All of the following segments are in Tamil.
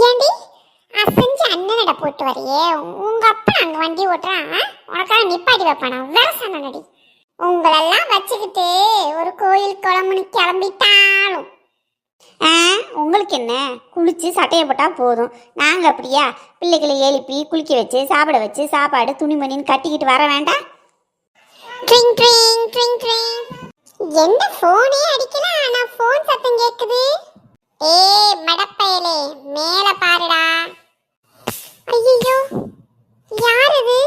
ஏண்டி அசஞ்சு அண்ணனட போட்டு வரையே உங்க அப்பா அங்க வண்டி ஓட்டுறான், உனக்காக நிப்பாட்டி வைப்பானா? வரசானடி உங்களெல்லாம் வச்சுக்கிட்டு ஒரு கோயில் குளம்னு கிளம்பிட்டாலும் உங்களுக்கு என்ன, குளிச்சு சட்டையை போட்டால் போதும். நாங்கள் அப்படியா பிள்ளைகளை எழுப்பி குளிக்க வச்சு சாப்பிட வச்சு சாப்பாடு துணிமணின்னு கட்டிக்கிட்டு வர வேண்டாம்? Drink drink drink drink. என்ன ஃபோனே அடிக்கல, ஆனா ஃபோன் சத்தம் கேக்குது. ஏய் மடப்பையலே, மேல பாருடா. ஐயோ யார் இது?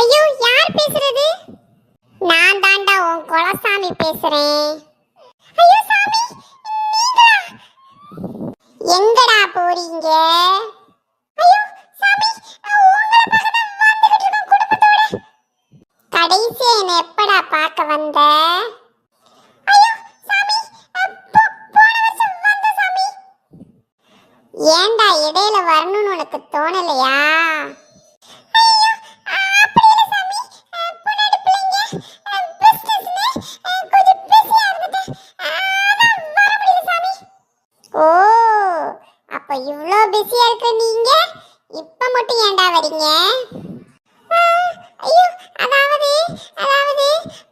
ஐயோ யார் பேசுறது? நான் தாண்டா உன் குலசாமி பேசுறேன். ஐயோ சாமி, நீங்களா? எங்கடா போறீங்க? ஐயோ சாமி, உங்களை பார்க்க தான் வந்துகிட்டு இருக்கோம் குடும்பத்தோட. கடைசியா என்ன எப்படா பார்க்க வந்த? ஐயோ சாமி, போன வருஷம் வந்த சாமி. ஏண்டா இடையில வரணும்னு உனக்கு தோணலையா? ஐயோ அப்படி இல்ல சாமி, பொண்ணோட பிள்ளைங்க பிசினஸ்ல கொஞ்சம் பிஸியா இருந்துட்டு அதான் வர முடியல சாமி. ஓ அப்ப இவ்ளோ பிஸியா இருக்க நீங்க இப்ப மட்டும் ஏண்டா வரீங்க? ஐயோ அதாவது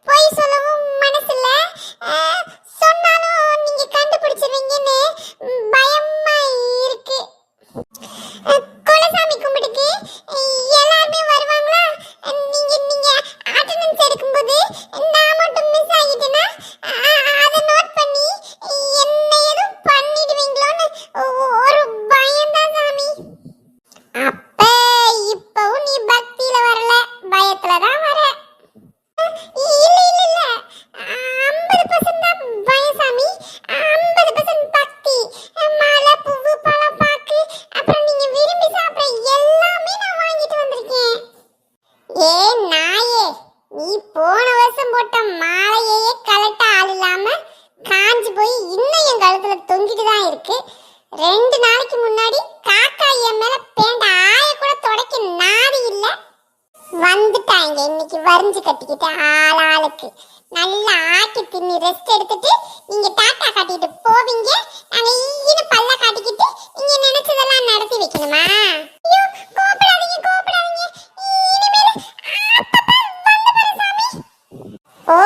போய் சொல்லவும் மனசுல, சொன்னாலும் நீங்க கண்டுபிடிச்சிருவீங்கன்னு பயமா இருக்கு. குலசாமி கும்பிட்டுக்கு எல்லாருமே வருவாங்களா? நீங்க அட்டெண்டன்ஸ் எடுக்கும்போது நான் மட்டும் மிஸ் ஆகிட்டேன்னா அதை நோட் பண்ணி என்ன எதுவும் பண்ணிடுவீங்களோன்னு ஒரு பயம்தான் சாமி. அப்ப இப்பவும் நீ பக்தியில வரல, பயத்துலதான் வர. இல்ல 50% தான் பயம் சாமி, 50% பக்தி. மாலை பூவு பழம் பாக்கு அப்புறம் நீங்க விரும்பி சாப்பிட எல்லாமே நான் வாங்கிட்டு வந்திருக்கேன். ஏ நாயே, நீ போன வருஷம் போட்ட மாலையே கலட்ட ஆள் இல்லாம காஞ்சி போய் இன்னும் என் கழுத்துல தொங்கிட்டு தான் இருக்கு. 2 நாளைக்கு முன்னாடி காக்கா என் மேல பேண்ட ஆய கூட தொடக்க நாதி இல்ல. வந்துட்டாங்க இன்னைக்கு வரிஞ்சு கட்டிக்கிட்டு ஆளாளுக்கு. நல்லா ஆக்கி தின்னி ரெஸ்ட் எடுத்துட்டு நீங்க டாட்டா காட்டிட்டு போவீங்க. நாங்க ஈன பல்ல காட்டிக்கிட்டு நீங்க நினைச்சதெல்லாம் நடத்தி வைக்கணுமா? ஐயோ கோபப்படாதீங்க. இனிமேல் அப்பப்ப வந்து பாரு சாமி. ஓ